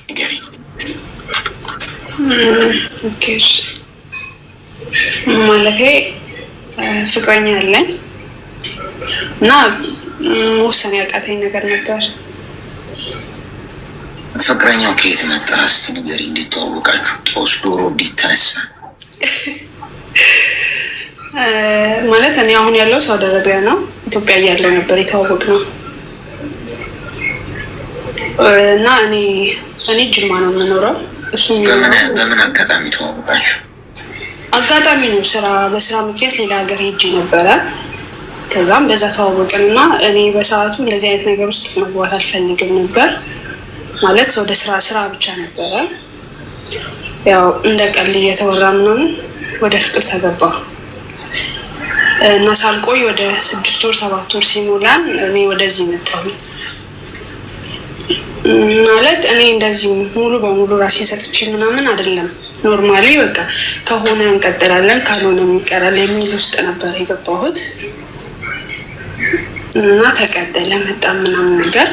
ንገሪኝ። ኦኬሽ ማለቴ ፍቅረኛ አለኝ እና መወሰን ያቃተኝ ነገር ነበር። ፍቅረኛው ከየት መጣ? እስቲ ንገሪኝ። እንዴት ተዋወቃችሁ? ጦስ ዶሮ እንዴት ተነሳ? ማለት እኔ አሁን ያለው ሳውዲ አረቢያ ነው። ኢትዮጵያ እያለሁ ነበር የተዋወቅነው እና እኔ ጅማ ነው የምኖረው። እሱም በምን አጋጣሚ ተዋወቃችሁ? አጋጣሚ ነው። በስራ ምክንያት ሌላ ሀገር ሄጄ ነበረ። ከዛም በዛ ተዋወቅን እና እኔ በሰዓቱ እንደዚህ አይነት ነገር ውስጥ መግባት አልፈልግም ነበር። ማለት ወደ ስራ ብቻ ነበረ። ያው እንደ ቀልድ እየተወራ ምናምን ወደ ፍቅር ተገባ እና ሳልቆይ ወደ 6 ወር 7 ወር ሲሞላን እኔ ወደዚህ መጣሁ። ማለት እኔ እንደዚህ ሙሉ በሙሉ ራሴን ሰጥቼ ምናምን አይደለም። ኖርማሊ በቃ ከሆነ እንቀጥላለን ካልሆነ ይቀራል የሚል ውስጥ ነበር የገባሁት እና ተቀጠለ መጣ ምናምን ነገር።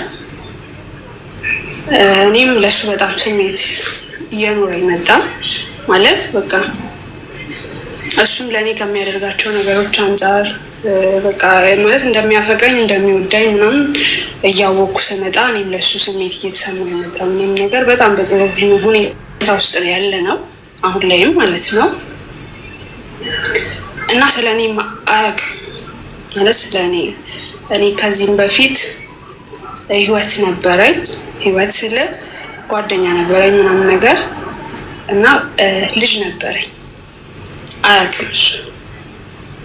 እኔም ለሱ በጣም ስሜት እየኖረኝ መጣ። ማለት በቃ እሱም ለእኔ ከሚያደርጋቸው ነገሮች አንጻር በቃ ማለት እንደሚያፈቅረኝ እንደሚወዳኝ ምናምን እያወቅኩ ስመጣ እኔም ለሱ ስሜት እየተሰማኝ መጣ። ምንም ነገር በጣም በጥሩ ሁኔታ ውስጥ ነው ያለ ነው አሁን ላይም ማለት ነው። እና ስለ እኔ አያውቅም ማለት ስለ እኔ ከዚህም በፊት ህይወት ነበረኝ። ህይወት ስለ ጓደኛ ነበረኝ ምናምን ነገር እና ልጅ ነበረኝ። አያውቅም እሱ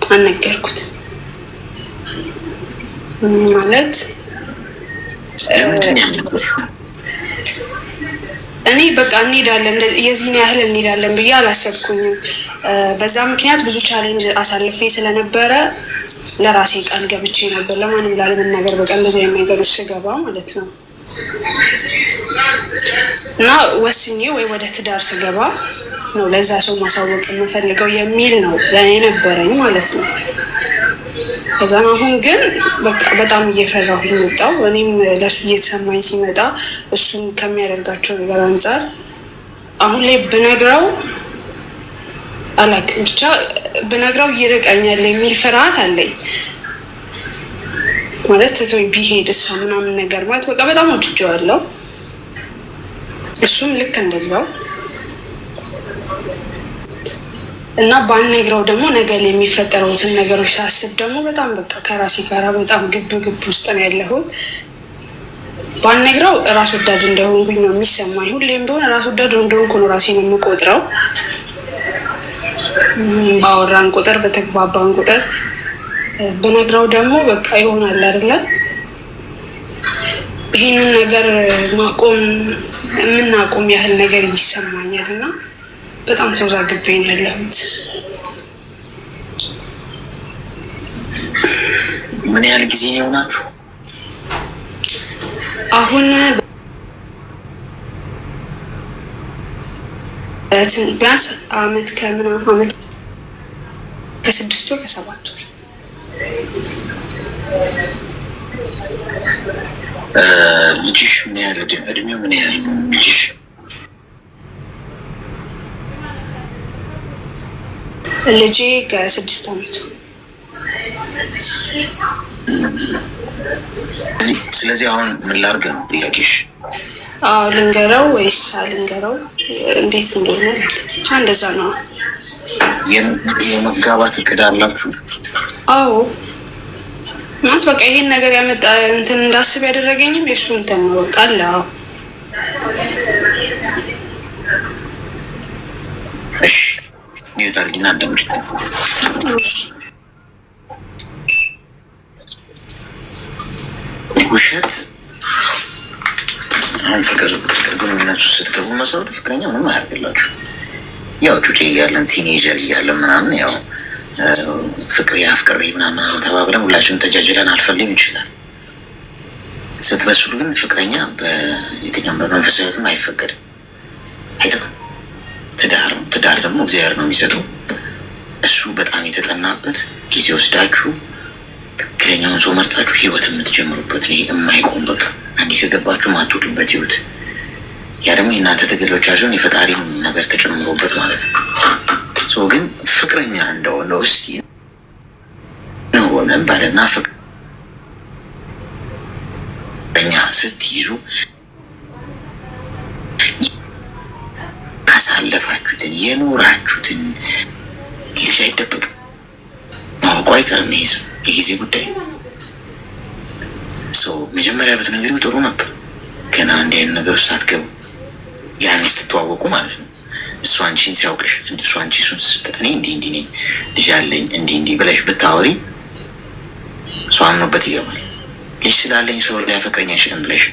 አልነገርኩት ማለት እኔ በቃ እንሄዳለን የዚህን ያህል እንሄዳለን ብዬ አላሰብኩኝም። በዛ ምክንያት ብዙ ቻሌንጅ አሳልፌ ስለነበረ ለራሴ ቃል ገብቼ ነበር ለማንም ላለመናገር በቃ እንደዚህ አይነት ነገሮች ስገባ ማለት ነው። እና ወስኜ ወይ ወደ ትዳር ስገባ ነው ለዛ ሰው ማሳወቅ የምፈልገው የሚል ነው ለእኔ ነበረኝ ማለት ነው። ከዛም አሁን ግን በቃ በጣም እየፈራሁኝ መጣሁ። እኔም ለሱ እየተሰማኝ ሲመጣ እሱም ከሚያደርጋቸው ነገር አንጻር አሁን ላይ ብነግረው አላውቅም ብቻ ብነግረው ይርቀኛል የሚል ፍርሃት አለኝ። ማለት ትቶኝ ቢሄድ እሷ ምናምን ነገር ማለት በቃ በጣም ወድጄዋለሁ። እሱም ልክ እንደዛው እና ባልነግረው ደግሞ ነገ ላይ የሚፈጠሩትን ነገሮች ሳስብ ደግሞ በጣም በቃ ከራሴ ጋር በጣም ግብ ውስጥ ነው ያለሁት። ባልነግረው ራስ ወዳድ እንደሆንኩኝ ነው የሚሰማኝ። ሁሌም ቢሆን ራስ ወዳድ እንደሆንኩ ነው ራሴን የምቆጥረው። ባወራን ቁጥር በተግባባን ቁጥር ብነግረው ደግሞ በቃ ይሆናል አይደለ? ይህንን ነገር የምናቆም ያህል ነገር ይሰማኛል እና በጣም ተወዛግቤ ነው ያለሁት። ምን ያህል ጊዜ ነው የሆናችሁ? አሁን ቢያንስ አመት ከ6 ወር ከ7 ወር። ልጅሽ ምን ያህል እድሜው ምን ያህል ነው ልጅሽ? ልጄ ከ6 አመቱ። ስለዚህ አሁን ምን ላድርግ ነው ጥያቄሽ? ልንገረው ወይስ አልንገረው? እንዴት እንደሆነ እንደዛ ነው። የመጋባት እቅድ አላችሁ? አዎ ማለት በቃ ይሄን ነገር ያመጣ እንትን እንዳስብ ያደረገኝም የእሱ እንትን ነው በቃ አለ። እሺ ኒውት አድርጊና አዳምጪ። ውሸት አሁን ፍቅር ግንኙነት ውስጥ ስትገቡ መሰረቱ ፍቅረኛ ምንም አያደርግላችሁ። ያው ጩጬ እያለን ቲኔጀር እያለን ምናምን ያው ፍቅር አፍቅሬ ምናምን ተባብለን ሁላችንም ተጃጅለን አልፈልም ይችላል። ስትበስሉ ግን ፍቅረኛ በየትኛውም በመንፈሳዊትም አይፈቀድም፣ አይጠቅም። ትዳር ደግሞ እግዚአብሔር ነው የሚሰጠው። እሱ በጣም የተጠናበት ጊዜ ወስዳችሁ ትክክለኛውን ሰው መርጣችሁ ህይወት የምትጀምሩበት ነው። የማይቆም በቃ አንዴ ከገባችሁ ማትወዱበት ህይወት ያ ደግሞ የእናንተ ትግል ብቻ ሲሆን የፈጣሪም ነገር ተጨምሮበት ማለት ነው። ግን ፍቅረኛ እንደሆነው እስቲ ሆነ ባልና ፍቅረኛ ስትይዙ ያሳለፋችሁትን የኖራችሁትን ልጅ አይደበቅም፣ ማወቁ አይቀርም። ይሄ የጊዜ ጉዳይ። መጀመሪያ ብትነግሪው ጥሩ ነበር። ገና እንዲህ አይነት ነገር ውስጥ አትገቡ። ያኔ ስትተዋወቁ ማለት ነው። እሱ አንቺን ሲያውቅሽ እሱ አንቺ እሱን እኔ እንዲህ ነኝ ልጅ አለኝ እንዲህ ብለሽ ብታወሪ እሱ አምኖበት ይገባል። ልጅ ስላለኝ ሰው ሊያፈቅረኝ አይችልም ብለሽ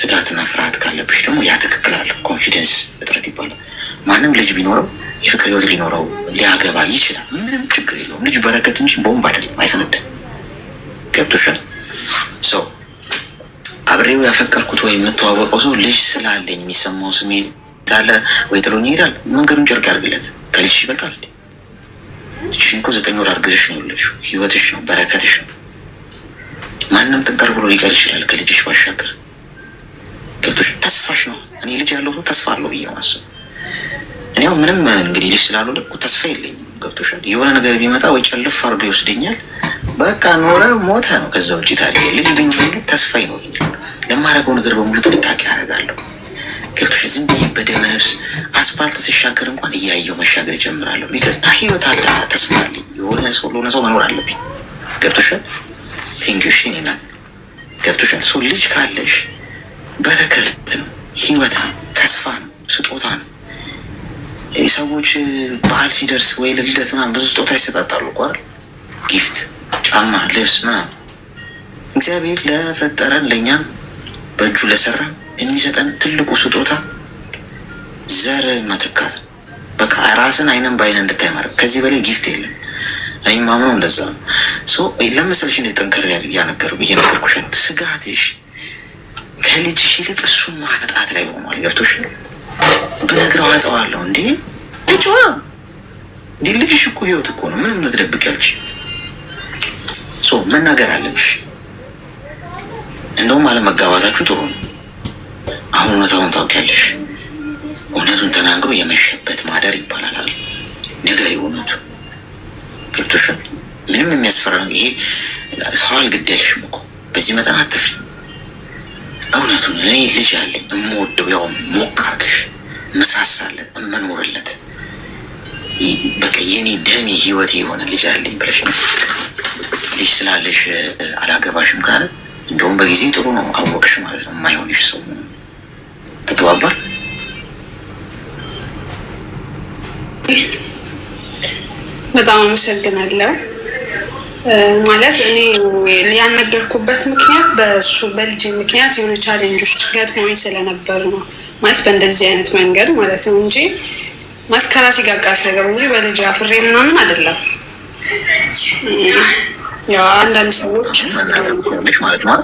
ስጋትና ፍርሃት ካለብሽ ደግሞ ያ ትክክል አለ። ኮንፊደንስ እጥረት ይባላል። ማንም ልጅ ቢኖረው የፍቅር ህይወት ሊኖረው ሊያገባ ይችላል። ምንም ችግር የለውም። ልጅ በረከት እንጂ ቦምብ አይደለም፣ አይፈነዳም። ገብቶሻል? ሰው አብሬው ያፈቀርኩት ወይ የምተዋወቀው ሰው ልጅ ስላለኝ የሚሰማው ስሜት ካለ ወይ ጥሎኝ ይሄዳል። መንገዱን ጨርቅ ያርግለት። ከልጅሽ ይበልጣል። ልጅሽን እኮ 9 ወር አርግዘሽ ነው የወለድሽው። ህይወትሽ ነው፣ በረከትሽ ነው። ማንም ጥንቅር ብሎ ሊቀር ይችላል ከልጅሽ ባሻገር። ገብቶሽ? ተስፋሽ ነው። እኔ ልጅ ያለው ሰው ተስፋ አለው ብዬ ማስብ። እኔው ምንም እንግዲህ ልጅ ስላልወለድኩ ተስፋ የለኝም። ገብቶሻል? የሆነ ነገር ቢመጣ ወይ ጨልፍ አድርጎ ይወስደኛል። በቃ ኖረ ሞተ ነው። ከዛ ውጭ ታዲያ ልጅ ቢኖር ግን ተስፋ ይኖረኛል። ለማድረገው ነገር በሙሉ ጥንቃቄ አደርጋለሁ። ገብቶሽ? ዝም ብዬ በደመ ነፍስ አስፋልት ስሻገር እንኳን እያየው መሻገር ይጀምራለሁ። ቢከዝ ህይወት አለ፣ ተስፋ አለኝ። የሆነ ሰው ለሆነ ሰው መኖር አለብኝ። ገብቶሻል? ቲንክሽ ኔና ገብቶሻል? ሰው ልጅ ካለሽ በረከት ነው፣ ህይወት ነው፣ ተስፋ ነው፣ ስጦታ ነው። ሰዎች በዓል ሲደርስ ወይ ልደት ምናምን ብዙ ስጦታ ይሰጣጣሉ እኮ አይደል? ጊፍት፣ ጫማ፣ ልብስ ምናምን። እግዚአብሔር ለፈጠረን ለእኛም በእጁ ለሰራን የሚሰጠን ትልቁ ስጦታ ዘር መተካት። በቃ ራስን አይነን በአይነ እንድታይ ማድረግ። ከዚህ በላይ ጊፍት የለም። እኔ ማምነው እንደዛ ነው። ለመሰልሽ እንዴት ጠንከር ያነገሩ እየነገርኩሽ ስጋትሽ ከልጅሽ ይልቅ እሱን ማጣት ላይ ሆኗል። ገብቶሽ? ብነግረው አጠዋለሁ እንዴ ልጅዋ እንዴ ልጅሽ እኮ ህይወት እኮ ነው። ምንም ልትደብቅ ያልች መናገር አለብሽ። እንደውም አለመጋባታችሁ ጥሩ ነው። አሁን እውነታውን ታውቂያለሽ። እውነቱን ተናግሮ የመሸበት ማደር ይባላል አይደል? ንገሪ እውነቱ። ገብቶሻል? ምንም የሚያስፈራ ይሄ ሰው አልገደልሽም እኮ በዚህ መጠን አትፍሪ። እውነቱን እኔ ልጅ አለኝ የምወደው ያው ሞቅ አድርገሽ ምሳሳለት እምኖርለት በቃ የኔ ደሜ ህይወቴ የሆነ ልጅ አለኝ ብለሽ ነው። ልጅ ስላለሽ አላገባሽም ካለ እንደውም በጊዜ ጥሩ ነው። አወቅሽ ማለት ነው የማይሆንሽ ሰው ተግባባል። በጣም አመሰግናለሁ። ማለት እኔ ያልነገርኩበት ምክንያት በእሱ በልጅ ምክንያት የሆነ ቻሌንጆች ገጥሞኝ ስለነበር ነው። ማለት በእንደዚህ አይነት መንገድ ማለት ነው እንጂ ማለት ከራሴ ጋር ቃል ስለገቡ እንጂ በልጅ አፍሬ ምናምን አይደለም። ያው አንዳንድ ሰዎች ማለት ነው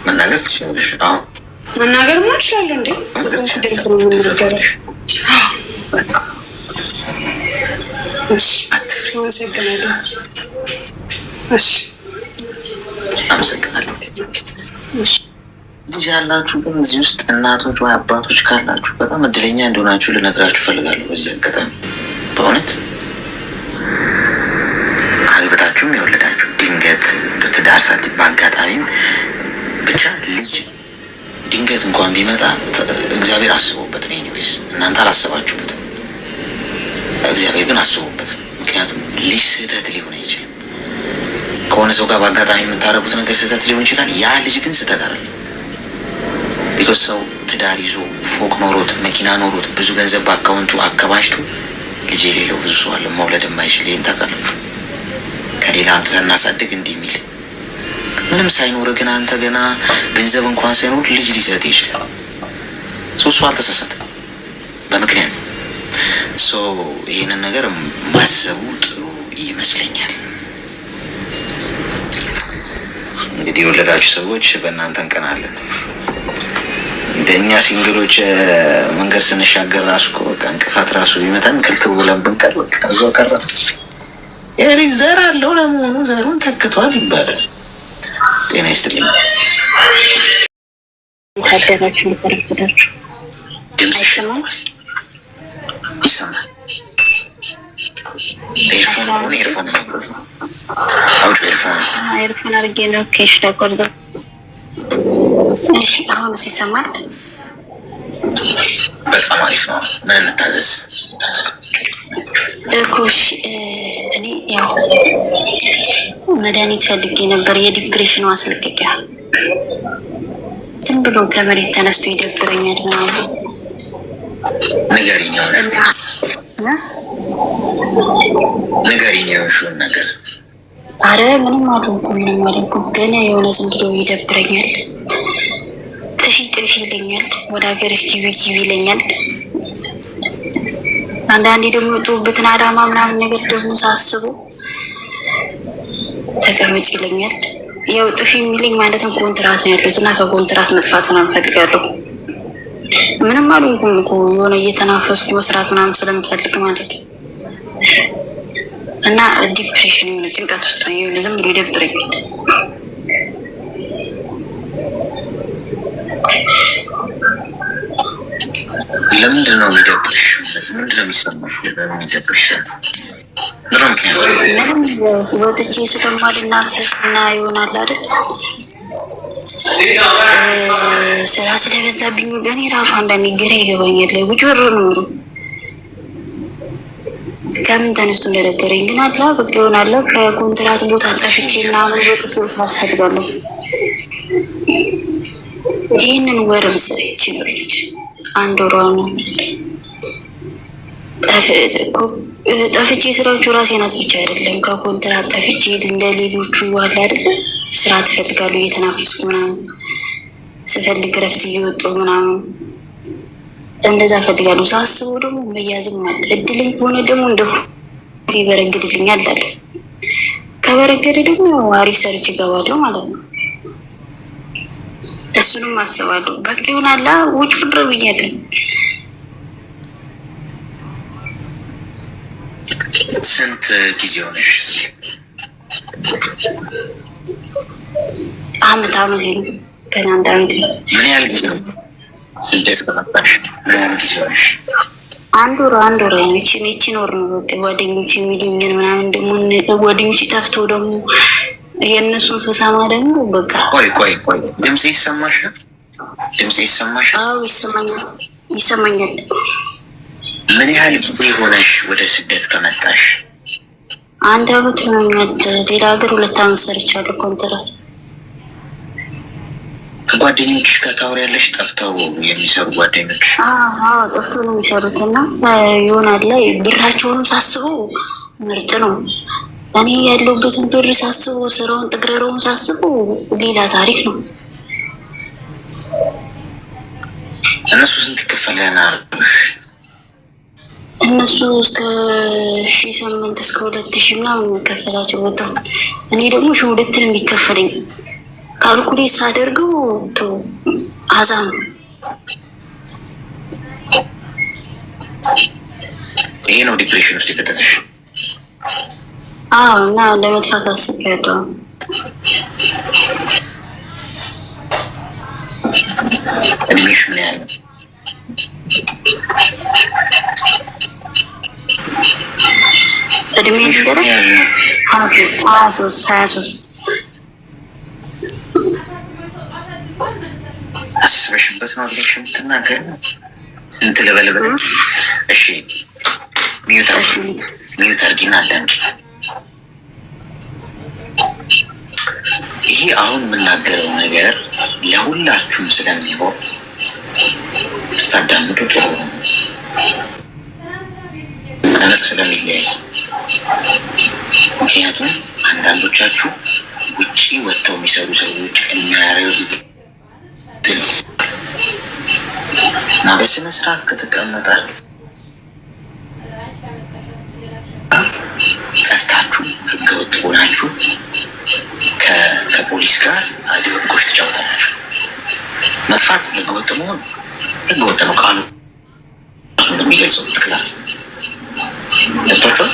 መናገር ትችላለሽ። መናገር ምን ይችላል እንዴ? ደስ ነው የምንናገረው። አመሰግናለሁ። አመሰግናለሁ። ልጅ ያላችሁ ግን እዚህ ውስጥ እናቶች ወይ አባቶች ካላችሁ በጣም እድለኛ እንደሆናችሁ ልነግራችሁ እፈልጋለሁ። በዚህ አጋጣሚ በእውነት አግብታችሁም የወለዳችሁ ድንገት ትዳር ሳት በአጋጣሚም ብቻ ልጅ ድንገት እንኳን ቢመጣ እግዚአብሔር አስቦበት ነው። ኤኒዌይስ እናንተ አላሰባችሁበትም፣ እግዚአብሔር ግን አስቦበት። ምክንያቱም ልጅ ስህተት ሊሆን አይችልም። ከሆነ ሰው ጋር በአጋጣሚ የምታረጉት ነገር ስህተት ሊሆን ይችላል። ያ ልጅ ግን ስህተት አይደለም። ቢኮዝ ሰው ትዳር ይዞ ፎቅ ኖሮት መኪና ኖሮት ብዙ ገንዘብ በአካውንቱ አከማችቶ ልጅ የሌለው ብዙ ሰው አለ፣ መውለድ የማይችል። ይህን ታውቃለህ? ከሌላ አምጥተን እናሳድግ እንዲህ የሚል ምንም ሳይኖር ግን አንተ ገና ገንዘብ እንኳን ሳይኖር ልጅ ሊሰጥ ይችላል። እሱ አልተሳሳተም በምክንያት። ይህንን ነገር ማሰቡ ጥሩ ይመስለኛል። እንግዲህ የወለዳችሁ ሰዎች በእናንተ እንቀናለን። እንደኛ ሲንግሎች መንገድ ስንሻገር ራሱ እኮ በቃ እንቅፋት ራሱ ቢመጣን ክልትው ብለን ብንቀር በቃ እዛው ቀረ። የልጅ ዘር አለው ለመሆኑ ዘሩን ተክቷል ይባላል። ጤና ይስጥልኝ። ታደራችሁ ተረፈዳችሁ አይሰማም ይሰማል። ኤርፎን አድርጌ ነው ኬሽ ተቆርጦ። እሺ አሁን ይሰማል። በጣም አሪፍ ነው። ምን እንታዘዝ? እኮሽ እኔ ያው መድኃኒት ፈልጌ ነበር፣ የዲፕሬሽን ማስለቀቂያ። ዝም ብሎ ከመሬት ተነስቶ ይደብረኛል ምናምን። ንገሪኝ የሆንሽውን ነገር። አረ ምንም አልሆንኩም፣ ግን የሆነ ዝም ብሎ ይደብረኛል። ጥፊ ይለኛል፣ ወደ ሀገርሽ ግቢ ይለኛል። አንዳንዴ ደግሞ የወጡበትን አዳማ ምናምን ነገር ደግሞ ሳስበው ተቀመጭ ይለኛል። ያው ጥፊ የሚለኝ ማለትም ኮንትራት ነው ያሉት እና ከኮንትራት መጥፋት ምናምን ፈልጋለሁ። ምንም አልሆንኩም እኮ የሆነ እየተናፈስኩ መስራት ምናምን ስለምፈልግ ማለት እና ዲፕሬሽን የሆነ ጭንቀት ውስጥ ነው። የሆነ ዝም ብሎ ይደብረኛል። ለምንድን ነው የሚደብርሽ? ምንድን ነው የሚሰማሽ? የሚደብርሽ ወጥቼ ስለማልናፈስ እና ይሆናል አይደል ስራ ስለበዛብኝ ለእኔ ራሱ አንዳንዴ ግራ ይገባኛል። ውጭ በር ነው ከምን ተነስቶ እንደነበረኝ ግን አላ በቃ ይሆናል። ከኮንትራት ቦታ ጠፍቼ ምናምን በቅጽ ሰዓት ፈልጋለሁ። ይህንን ወር መሰለኝ ይኖርልች አንድ ወሯ ነው ጠፍቼ ስራዎቹ ራሴን አጥፍቼ አይደለም ከኮንትራት ጠፍቼ እንደሌሎቹ ዋላ አይደለም ስራ ትፈልጋሉ እየተናፈስኩ ምናምን ስፈልግ ረፍት እየወጣሁ ምናምን እንደዛ ፈልጋለሁ። ሳስበው ደግሞ መያዝም አለ። እድልም ከሆነ ደግሞ እንደው ይበረግድልኛል አለ። ከበረገደ ደግሞ አሪፍ ሰርች እገባለሁ ማለት ነው። እሱንም አስባለሁ። በቃ ይሆናል ውጭ ብር ብያለሁ። ስንት ጊዜ ሆነሽ? አመት ነው ገና አንድ አመት። ምን ያህል ጊዜ ነው ስደት ከመጣሽ? ምን ያህል ጊዜ ሆነሽ? አንድ ወር ይቺን ወር ነው። በቃ ጓደኞች የሚሉኝን ምናምን ደግሞ ጓደኞች ጠፍተው ደግሞ የእነሱን ስሰማ ደግሞ በቃ ቆይ ድምጽ ይሰማሻል? አዎ ይሰማኛል። ምን ያህል ጊዜ ሆነሽ ወደ ስደት ከመጣሽ? አንድ አመት ሆኖኛል። ሌላ ሀገር 2 አመት ሰርቻለሁ ኮንትራት። ከጓደኞችሽ ጋር ታወሪያለሽ? ጠፍተው የሚሰሩ ጓደኞች? አዎ ጠፍተው ነው የሚሰሩት እና ይሆናል ላይ ብራቸውንም ሳስበው ምርጥ ነው። እኔ ያለሁበትን ብር ሳስበው ስራውን ጥግረረውን ሳስበው ሌላ ታሪክ ነው። እነሱ ስንት ይከፈለናል? እነሱ እስከ 1800 እስከ 2000 ምናምን የሚከፈላቸው ወጣው። እኔ ደግሞ 2 ነው የሚከፈለኝ። ካልኩሌት ሳደርገው አዛ ነው። ይሄ ነው ዲፕሬሽን ውስጥ የከተተሽ? አዎ እና ለመጥፋት አስቤያለሁ። እድሜሽ ምን ያህል ነው? እድሜ ድረስ 23 አስበሽበት ነው ብለሽ የምትናገር ነው? ስንት ልበልበል? እሺ ሚዩት አርጊና አዳምጪ። ይሄ አሁን የምናገረው ነገር ለሁላችሁም ስለሚሆን ታዳምጡ ጥሩ ነው። መቀመጥ ስለሚለያይ ምክንያቱም አንዳንዶቻችሁ ውጭ ወጥተው የሚሰሩ ሰዎች የሚያደርጉት እና በስነ ስርዓት ከተቀመጣችሁ ጠፍታችሁ ህገወጥ ሆናችሁ ከፖሊስ ጋር ድብብቆሽ ትጫወታላችሁ። መጥፋት ህገወጥ መሆን ህገወጥ ነው ቃሉ እሱ እንደሚገልጸው ትክክላል። ለቷቸዋል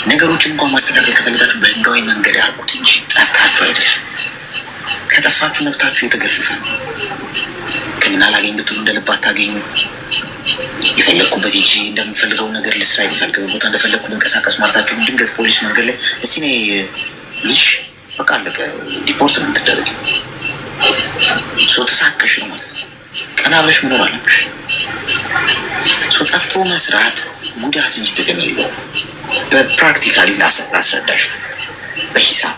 ነገሮችን እንኳን ማስተካከል ከፈልጋችሁ በህጋዊ መንገድ ያርጉት እንጂ ጠፍታችሁ አይደለም። ከጠፋችሁ መብታችሁ የተገፈፈ ነው። ሕክምና ላገኝ ብትሉ እንደልብ አታገኙ። የፈለግኩበት ሂጂ እንደምፈልገው ነገር ልስራ፣ የፈለገው ቦታ እንደፈለግኩ ልንቀሳቀስ ማለታችሁ ድንገት ፖሊስ መንገድ ላይ እስቲ ነ ልሽ በቃ አለቀ ዲፖርት ነው የምትደረግ። ተሳቀሽ ነው ማለት ነው። ቀና ብለሽ መኖር አለብሽ። ጠፍቶ መስራት ጉዳት እንጂ ጥቅም የለውም። በፕራክቲካሊ ላስረዳሽ። በሂሳብ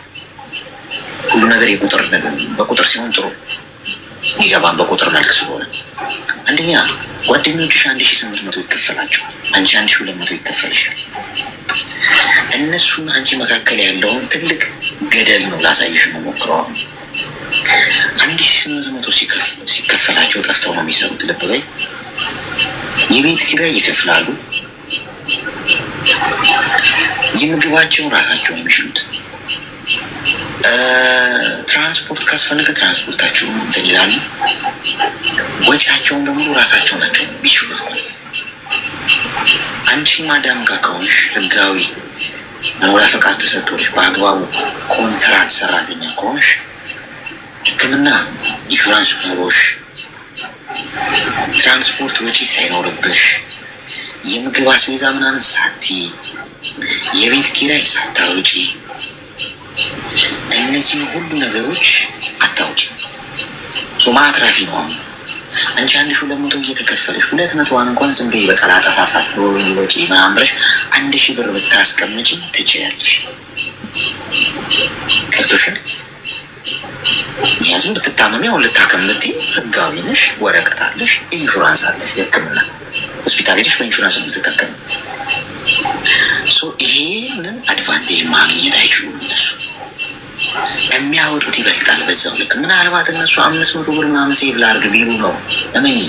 ሁሉ ነገር የቁጥር በቁጥር ሲሆን ጥሩ ይገባን። በቁጥር መልክ ስለሆነ አንደኛ ጓደኞችሽ 1800 ይከፈላቸው፣ አንቺ 1200 ይከፈልሻል። እነሱና አንቺ መካከል ያለውን ትልቅ ገደል ነው ላሳይሽ ነው ሞክረው። 1800 ሲከፈላቸው ጠፍተው ነው የሚሰሩት። ልብ በይ። የቤት ኪራይ ይከፍላሉ። የምግባቸውን ራሳቸውን የሚችሉት፣ ትራንስፖርት ካስፈለገ ትራንስፖርታቸውን እንትን ይላሉ። ወጪያቸውን በሙሉ ራሳቸው ናቸው የሚችሉት ማለት ነው። አንቺ ማዳም ጋር ከሆንሽ ህጋዊ መኖሪያ ፈቃድ ተሰጥቶልሽ በአግባቡ ኮንትራት ሰራተኛ ከሆንሽ ሕክምና ኢንሹራንስ ኖሮሽ ትራንስፖርት ወጪ ሳይኖርብሽ የምግብ አስቤዛ ምናምን ሳቲ የቤት ኪራይ ሳታውጪ እነዚህን ሁሉ ነገሮች አታውጪ። ማትራፊ ነው። አንቺ 1200 እየተከፈለሽ 200 እንኳን ዝም ብዬ በቃ ላጠፋፋት ወጪ ምናምን ብለሽ 1000 ብር ብታስቀምጪ ትችያለሽ። ከቶሻል ያዙ ብትታመሚ አሁን ልታከም ብትይ ህጋዊ ነሽ፣ ወረቀት አለሽ፣ ኢንሹራንስ አለሽ። የህክምና ሆስፒታል ሄደሽ በኢንሹራንስ ብትጠቀም ይሄንን አድቫንቴጅ ማግኘት አይችሉም እነሱ። የሚያወጡት ይበልጣል በዛው ልክ። ምናልባት እነሱ 500 ብር ምናምን ሴቭ ላድርግ ቢሉ ነው እመኝ።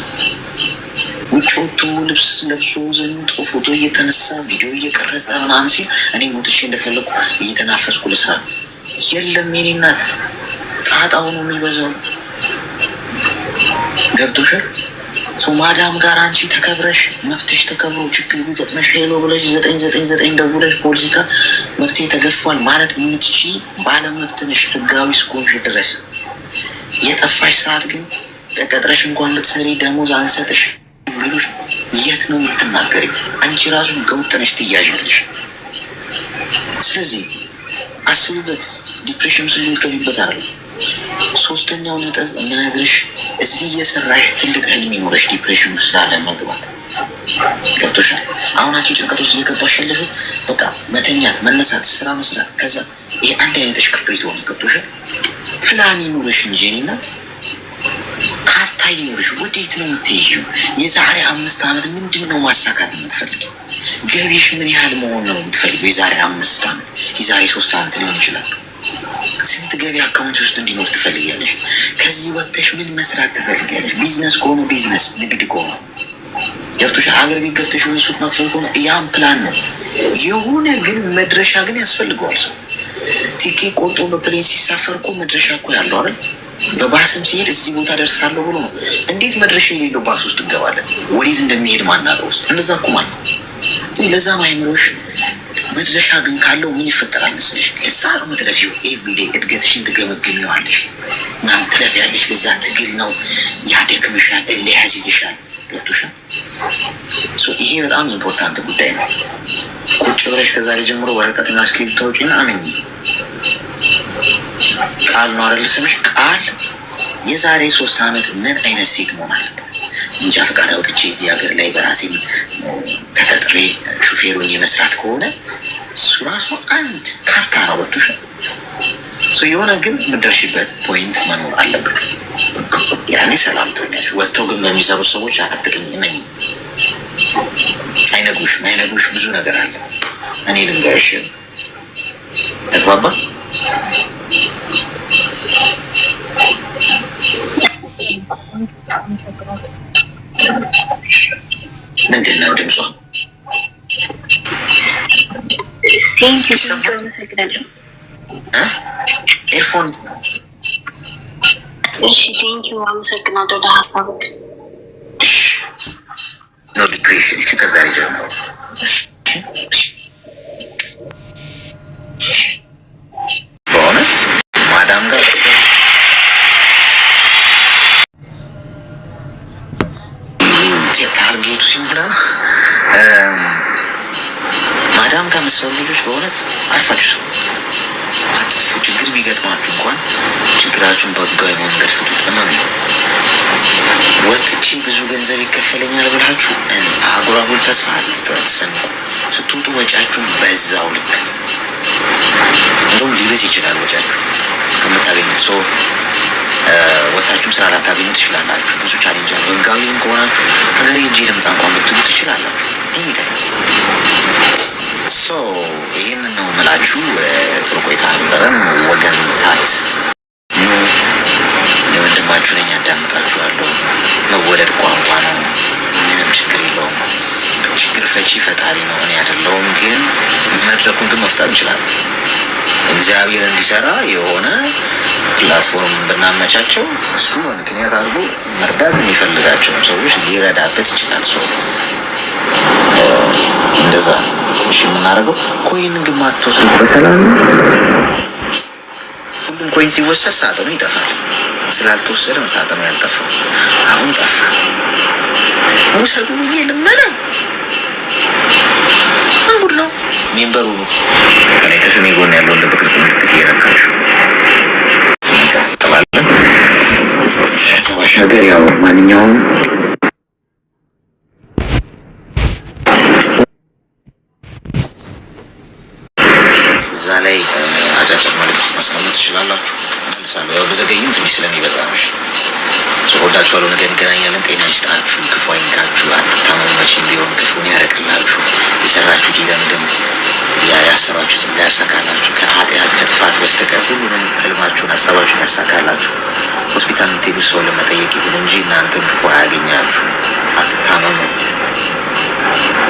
ውጭ ወጥቶ ልብስ ለብሶ ዘንጦ ፎቶ እየተነሳ ቪዲዮ እየቀረጸ ምናምን ሲል እኔ ሞትቼ እንደፈለኩ እየተናፈስኩ ልስራ። የለም የኔ እናት ጣጣው ነው የሚበዛው። ገብቶሻል? ማዳም ጋር አንቺ ተከብረሽ መብትሽ ተከብሮ ችግር ቢገጥመሽ ሄሎ ብለሽ 999 ደውለሽ ፖሊስ ጋር መብቴ ተገፏል ማለት የምትቺ ባለመብት ነሽ ህጋዊ እስከሆንሽ ድረስ። የጠፋሽ ሰዓት ግን ተቀጥረሽ እንኳን ብትሰሪ ደሞዝ አንሰጥሽ የሚሉሽ የት ነው የምትናገሪው? አንቺ ራሱ ህገወጥ ነሽ፣ ትያዣለሽ። ስለዚህ አስቡበት። ዲፕሬሽን ውስጥ ልትገቢበት አይደለም። ሶስተኛው ነጥብ የምነግርሽ እዚህ እየሰራሽ ትልቅ ህልም ይኖረሽ ዲፕሬሽን ውስጥ ላለመግባት። ገብቶሻል? አሁን አንቺ ጭንቀት ውስጥ እየገባሽ ያለሽው በቃ መተኛት፣ መነሳት፣ ስራ መስራት፣ ከዛ ይሄ አንድ አይነት ተሽከርክሪት ሆነ። ገብቶሻል? ፕላን ይኑርሽ እንጂ እኔ እናት ካርታ ይኑርሽ። ወዴት ነው የምትይዥው? የዛሬ 5 ዓመት ምንድን ነው ማሳካት የምትፈልጊው? ገቢሽ ምን ያህል መሆን ነው የምትፈልጊው? የዛሬ 5 ዓመት፣ የዛሬ 3 ዓመት ሊሆን ይችላል። ስንት ገቢ አካውንት ውስጥ እንዲኖር ትፈልጊያለሽ? ከዚህ ወጥተሽ ምን መስራት ትፈልጊያለሽ? ቢዝነስ ከሆነ ቢዝነስ፣ ንግድ ከሆነ ገብቶሻል? ሀገር ቤት ገብተሽ የሆነ ሱቅ መክፈል ከሆነ ያም ፕላን ነው። የሆነ ግን መድረሻ ግን ያስፈልገዋል። ሰው ቲኬት ቆርጦ በፕሌን ሲሳፈር እኮ መድረሻ እኮ ያለው አይደል? በባስም ሲሄድ እዚህ ቦታ ደርሳለሁ ብሎ ነው። እንዴት መድረሻ የሌለው ባስ ውስጥ እንገባለን? ወዴት እንደሚሄድ ማናውቀው ውስጥ እንደዛ እኮ ማለት ነው። ለዛ አይምሮሽ መድረሻ ግን ካለው ምን ይፈጠራል መስለሽ? ለዛ ነው የምትለፊው። ኤቭሪዴ እድገትሽን ትገመግሚዋለሽ ምናምን ትለፊያለሽ። ለዛ ትግል ነው፣ ያደክምሻል፣ እልህ ያስይዝሻል። ገብቶሻል? ይሄ በጣም ኢምፖርታንት ጉዳይ ነው። ቁጭ ብለሽ ከዛሬ ጀምሮ ወረቀትና እስክሪብቶ አውጪና አመኚ። ቃል ነው አይደል ስምሽ? ቃል የዛሬ 3 ዓመት ምን አይነት ሴት መሆን አለበት? እንጃ ፈቃድ አውጥቼ እዚህ ሀገር ላይ በራሴ ተቀጥሬ ሹፌሩን የመስራት ከሆነ እሱ ራሱ አንድ ካርታ ነው። ገብቶሻል? የሆነ ግን የምትደርሺበት ፖይንት መኖር አለበት። ያኔ ሰላም ትሆኛለሽ። ወጥተው ግን በሚሰሩት ሰዎች አትቅኝ ነኝ። አይነጉሽ ብዙ ነገር አለ። እኔ ልንገርሽ። ተግባባ? ምንድን ነው ድምጿ? ኤርፎን። እሺ ቴንኪው፣ አመሰግናለሁ ለሀሳብክ። ኖቲፊኬሽን ከዛሬ ጀምሮ በእውነት ማዳም ጋር የታርጌቱ ሲሞላ ማዳም ከምትሰሩ ልጆች በእውነት አርፋችሁ ሰው አትጥፉ። ችግር ቢገጥማችሁ እንኳን ችግራችሁን በህጋዊ መንገድ ፍቱት። እመኑ። ወጥቼ ብዙ ገንዘብ ይከፈለኛል ብላችሁ አጉራጉል ተስፋ አትሰንቁ። ስትወጡ ወጪያችሁን በዛው ልክ እንደውም ሊበዝ ይችላል ወጪያችሁ ከምታገኙት ሰው ወጣችሁም ስራ ላታገኙ ትችላላችሁ። ብዙ ቻሌንጅ አለ። ህጋዊም ከሆናችሁ ሀገሬ ሄጄ ልምጣ እንኳን ብትሉ ትችላላችሁ። ኤኒታይም ይህንን ነው የምላችሁ። ጥሩ ቆይታ ነበረን። ወገን ታት ኑ የወንድማችሁ ነኝ፣ ያዳምጣችኋለሁ። መወደድ ቋንቋ ነው፣ ምንም ችግር የለውም። ችግር ፈቺ ፈጣሪ ነው፣ እኔ አይደለሁም። ግን መድረኩን ግን መፍጠር እንችላለን። እግዚአብሔር እንዲሰራ የሆነ ፕላትፎርም ብናመቻቸው እሱ ምክንያት አድርጎ መርዳት የሚፈልጋቸውን ሰዎች ሊረዳበት ይችላል። ሰው እንደዛ እሺ የምናደርገው ኮይን ግማት ተወስዶ በሰላም ሁሉም ኮይን ሲወሰድ ሳጥኑ ይጠፋል። ስላልተወሰደ ነው ሳጥኑ ያልጠፋው። አሁን ጠፋ። ውሰዱ ብዬ ልመና አንጉድ ነው። ሜምበሩ ነው ከላይ ከስሜ ጎን ያለውን በቅርጽ ምልክት እየነካችሁ እንቀጥላለን። ባሻገር ያው ማንኛውም እዛ ላይ አጫጭር መልዕክት ማስቀመጥ ትችላላችሁ። መልሳለሁ። ያው በዘገይም ትንሽ ስለሚበዛ ነው። ወዳችኋለሁ። ነገ እንገናኛለን። ጤና ይስጣችሁ፣ ክፉ አይንካችሁ፣ አትታመሙ። መቼም ቢሆን ክፉን ያርቅላችሁ። የሰራችሁት ይለምልም፣ ያሰባችሁት እንዳያሳካላችሁ። ከኃጢአት ከጥፋት በስተቀር ሁሉንም ህልማችሁን ሀሳባችሁን ያሳካላችሁ። ሆስፒታል የምትሄዱ ሰው ለመጠየቅ ይሁን እንጂ እናንተን ክፉ አያገኛችሁ። አትታመሙ።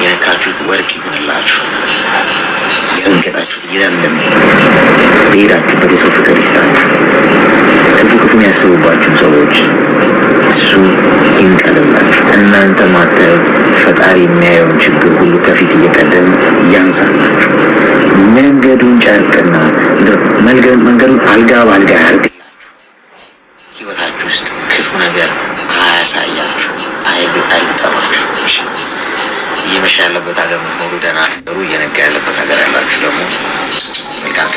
የነካችሁት ወርቅ ይሁንላችሁ። የረገጣችሁት ይለምልም። በሄዳችሁበት የሰው ፍቅር ይስጣችሁ። ክፉን ያስቡባችሁን ሰዎች እሱ ይንቀልላችሁ። እናንተ ማታዩት ፈጣሪ የሚያየውን ችግር ሁሉ ከፊት እየቀደመ ያንሳላችሁ። መንገዱን ጨርቅና መንገዱን አልጋ በአልጋ ያርግላችሁ። ህይወታችሁ ውስጥ ክፉ ነገር አያሳያችሁ፣ አይጠባችሁ። እየመሸ ያለበት ሀገር ምትኖሩ ደህና ሩ፣ እየነጋ ያለበት ሀገር ያላችሁ ደግሞ መልካም